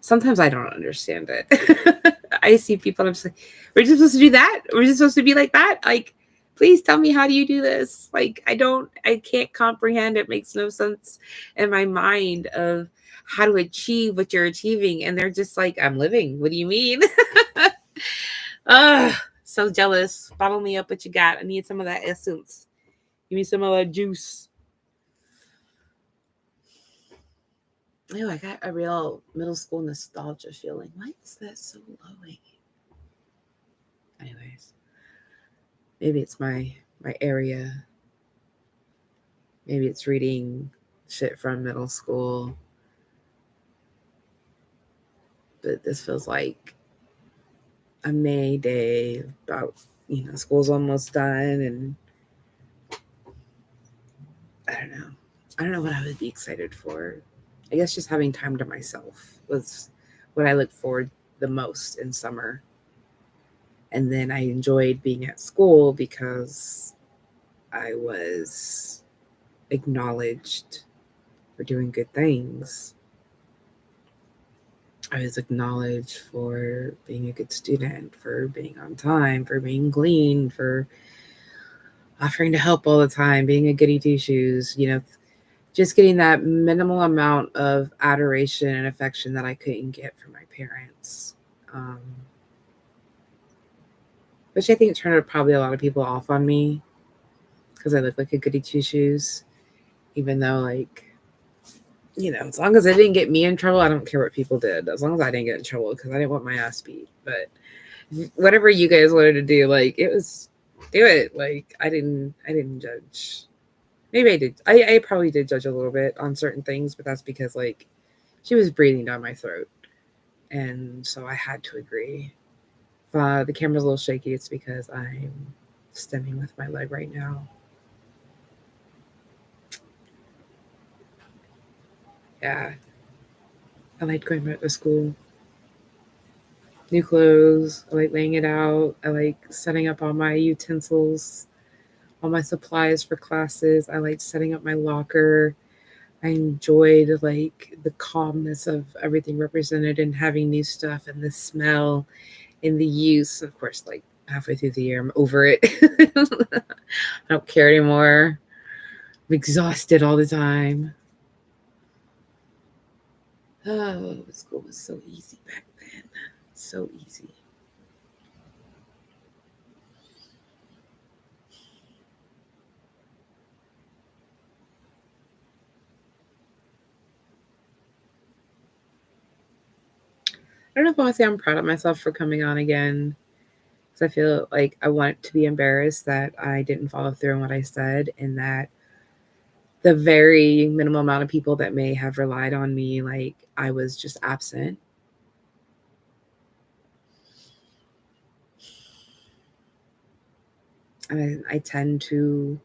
Sometimes I don't understand it. I see people and I'm just like, we're just supposed to do that? We're just supposed to be like that? Like, please tell me, how do you do this? Like, I can't comprehend. It makes no sense in my mind of how to achieve what you're achieving. And they're just like, I'm living. What do you mean? Ugh, so jealous. Bottle me up what you got. I need some of that essence. Give me some of that juice. Oh, I got a real middle school nostalgia feeling. Why is that so low? Anyways, maybe it's my area. Maybe it's reading shit from middle school. But this feels like a May day about, school's almost done, and I don't know. I don't know what I would be excited for. I guess just having time to myself was what I look forward the most in summer. And then I enjoyed being at school because I was acknowledged for doing good things. I was acknowledged for being a good student, for being on time, for being clean, for offering to help all the time, being a goody two shoes, just getting that minimal amount of adoration and affection that I couldn't get from my parents. Um, which I think turned probably a lot of people off on me because I look like a goody two shoes, even though, like, as long as it didn't get me in trouble, I don't care what people did. As long as I didn't get in trouble because I didn't want my ass beat. But whatever you guys wanted to do, like, it was do it. Like, I didn't judge. Maybe I did. I probably did judge a little bit on certain things, but that's because, like, she was breathing down my throat. And so I had to agree. If the camera's a little shaky, it's because I'm stemming with my leg right now. Yeah. I like going back to school. New clothes. I like laying it out. I like setting up all my utensils, all my supplies for classes. I like setting up my locker. I enjoyed like the calmness of everything represented and having new stuff and the smell and the use. Of course, like halfway through the year, I'm over it. I don't care anymore. I'm exhausted all the time. Oh, school was so easy back then. So easy. I don't know if I want to say I'm proud of myself for coming on again. Because I feel like I want to be embarrassed that I didn't follow through on what I said and that the very minimal amount of people that may have relied on me, like I was just absent. I tend to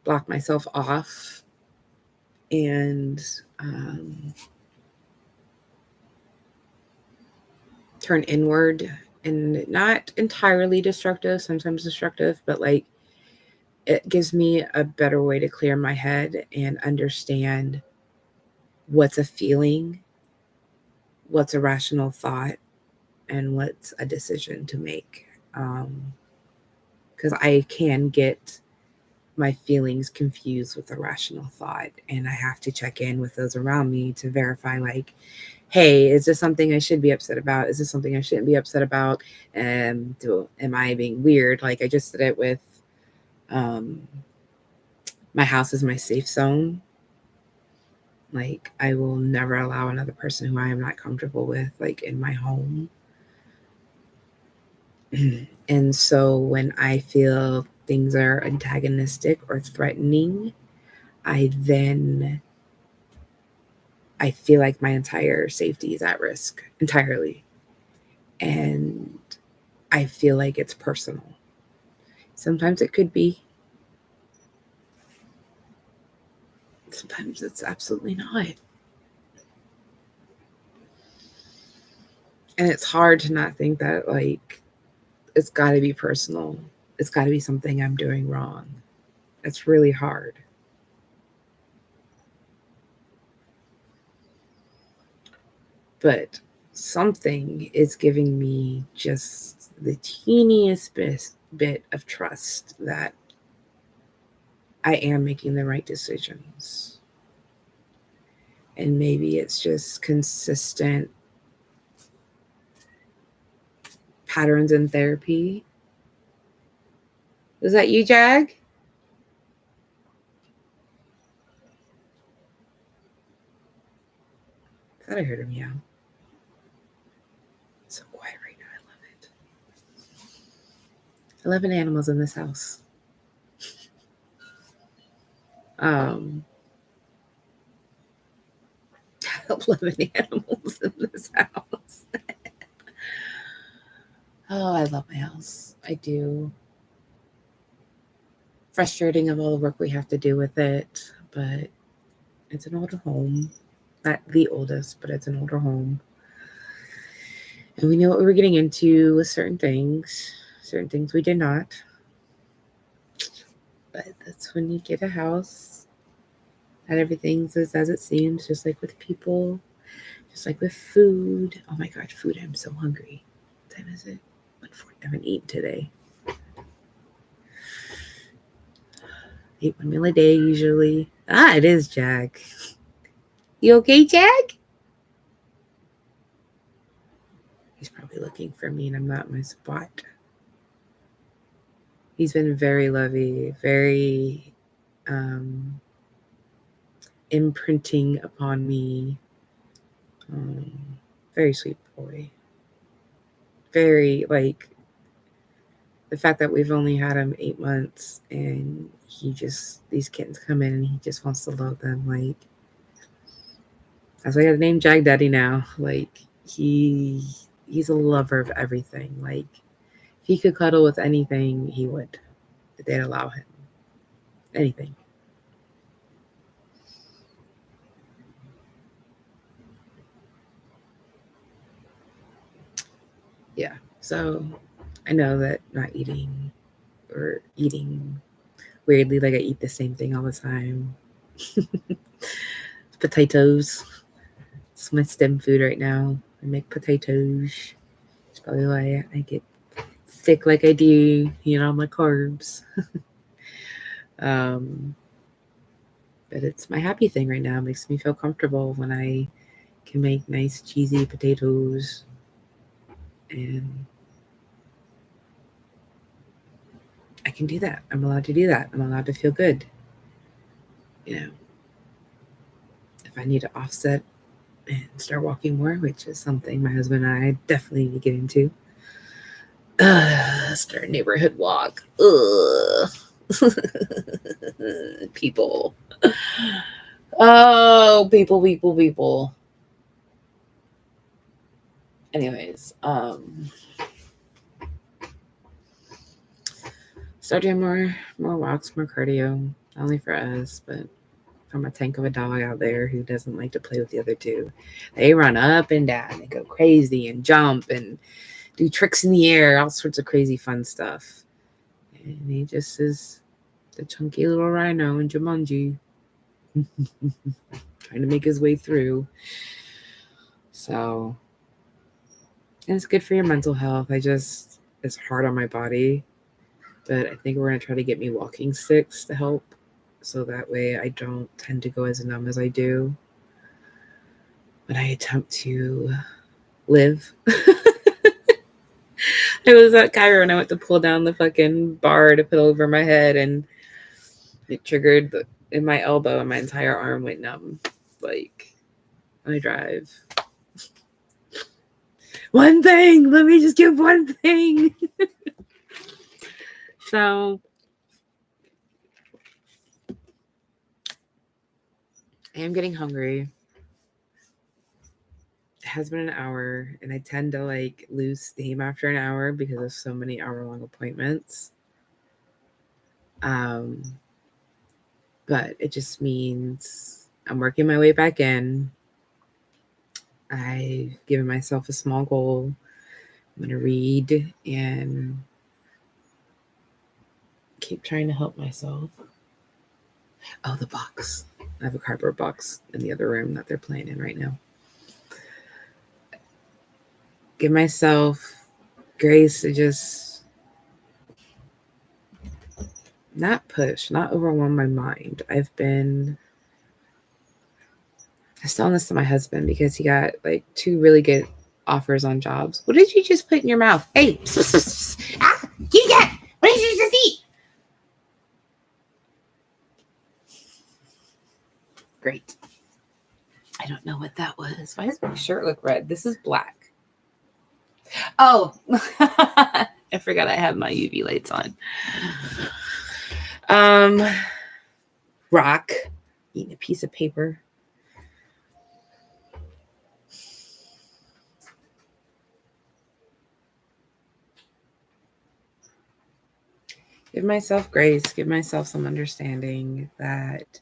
block myself off and turn inward and not entirely destructive, sometimes destructive, but like it gives me a better way to clear my head and understand what's a feeling, what's a rational thought, and what's a decision to make. Because I can get my feelings confused with a rational thought, and I have to check in with those around me to verify, like, hey, is this something I should be upset about? Is this something I shouldn't be upset about? And am I being weird? Like I just did it with um, my house is my safe zone. Like I will never allow another person who I am not comfortable with, like in my home. And so when I feel things are antagonistic or threatening, I feel like my entire safety is at risk entirely. And I feel like it's personal. Sometimes it could be, sometimes it's absolutely not. And it's hard to not think that, like, it's got to be personal. It's got to be something I'm doing wrong. It's really hard. But something is giving me just the teeniest bit of trust that I am making the right decisions. And maybe it's just consistent patterns in therapy. Was that you, Jag? I thought I heard a meow. It's so quiet right now. I love it. 11 animals in this house. um 11 animals in this house. Oh, I love my house. I do. Frustrating of all the work we have to do with it, but It's an older home. Not the oldest, but it's an older home. And we knew what we were getting into with certain things. Certain things we did not. But that's when you get a house. Not everything's as it seems, just like with people, just like with food. Oh my God, food. I'm so hungry. What time is it? 1:40. I haven't eaten today. Eat one meal a day usually. Ah, it is Jack. You okay, Jack? He's probably looking for me and I'm not in my spot. He's been very lovey, very imprinting upon me. Very sweet boy. Very, like, the fact that we've only had him 8 months and these kittens come in and he just wants to love them. Like, that's why I got the name Jag Daddy now. Like, he's a lover of everything. Like, if he could cuddle with anything, he would. If they'd allow him. Anything. Yeah. So I know that not eating or eating weirdly, like I eat the same thing all the time. Potatoes. It's my stem food right now. I make potatoes. It's probably why I get thick like I do, my carbs. But it's my happy thing right now. It makes me feel comfortable when I can make nice cheesy potatoes and I can do that. I'm allowed to do that. I'm allowed to feel good. If I need to offset and start walking more, which is something my husband and I definitely need to get into. Start a neighborhood walk. People. Oh, people. Anyways, start doing more walks, more cardio. Not only for us, but from a tank of a dog out there who doesn't like to play with the other two. They run up and down and go crazy and jump and do tricks in the air, all sorts of crazy fun stuff. And he just is the chunky little rhino in Jumanji. Trying to make his way through. So, and it's good for your mental health. It's hard on my body. But I think we're going to try to get me walking sticks to help. So that way I don't tend to go as numb as I do when I attempt to live. I was at Cairo and I went to pull down the fucking bar to put over my head and it triggered in my elbow and my entire arm went numb. Like, I drive. One thing! Let me just give one thing! So, I am getting hungry. It has been an hour and I tend to like lose steam after an hour because of so many hour-long appointments. But it just means I'm working my way back in. I've given myself a small goal. I'm going to read and keep trying to help myself. Oh, the box. I have a cardboard box in the other room that they're playing in right now. Give myself grace to just not push, not overwhelm my mind. I was telling this to my husband because he got like 2 really good offers on jobs. What did you just put in your mouth? Hey, you get? What did you just eat? Great. I don't know what that was. Why does my shirt look red? This is black. Oh, I forgot I have my UV lights on. Rock. Eating a piece of paper. Give myself grace. Give myself some understanding that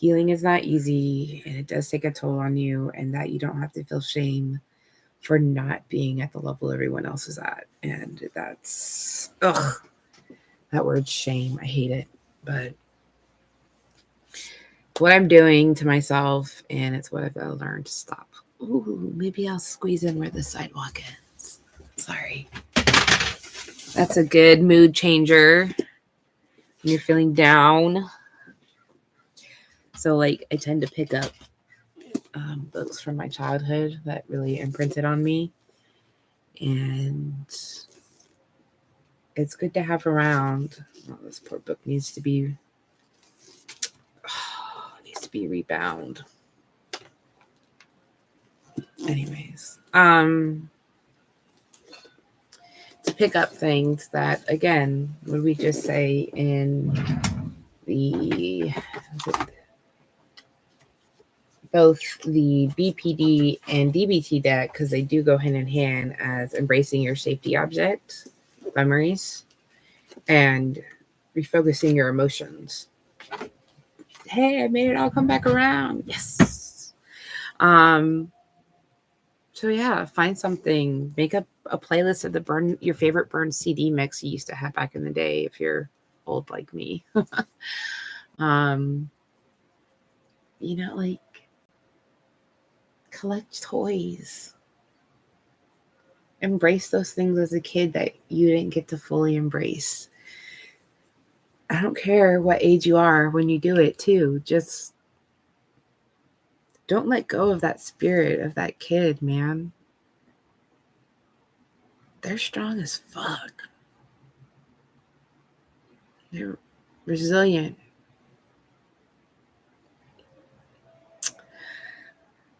healing is not easy and it does take a toll on you, and that you don't have to feel shame for not being at the level everyone else is at. And that's, that word shame. I hate it, but it's what I'm doing to myself, and it's what I've got to learn to stop. Ooh, maybe I'll squeeze in where the sidewalk ends. Sorry. That's a good mood changer when you're feeling down. So, like, I tend to pick up books from my childhood that really imprinted on me. And it's good to have around. Oh, this poor book needs to be rebound. Anyways, to pick up things that, again, would we just say in both the BPD and DBT deck, because they do go hand in hand, as embracing your safety object memories and refocusing your emotions. Hey, I made it all come back around. Yes. So yeah, find something, make up a playlist of your favorite Burn CD mix you used to have back in the day if you're old like me. Like, collect toys. Embrace those things as a kid that you didn't get to fully embrace. I don't care what age you are when you do it too. Just don't let go of that spirit of that kid, man. They're strong as fuck. They're resilient.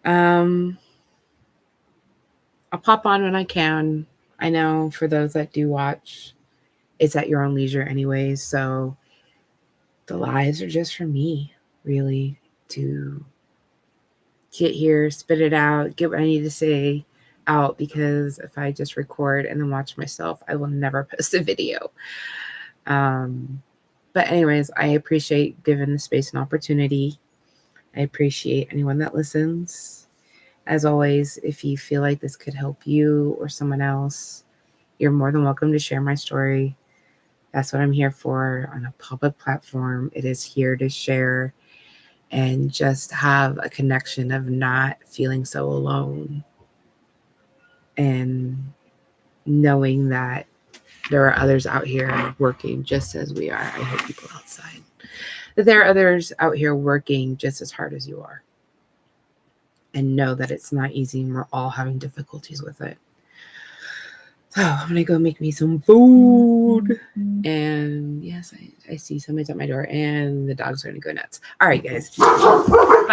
I'll pop on when I can. I know for those that do watch, it's at your own leisure anyways. So the lives are just for me, really, to get here, spit it out, get what I need to say out, because if I just record and then watch myself, I will never post a video. But anyways, I appreciate giving the space and opportunity. I appreciate anyone that listens. As always, if you feel like this could help you or someone else, you're more than welcome to share my story. That's what I'm here for on a public platform. It is here to share and just have a connection of not feeling so alone and knowing that there are others out here working just as we are. I hope people outside. That there are others out here working just as hard as you are. And know that it's not easy and we're all having difficulties with it. So I'm going to go make me some food. And yes, I see somebody's at my door and the dogs are going to go nuts. All right, guys. Bye.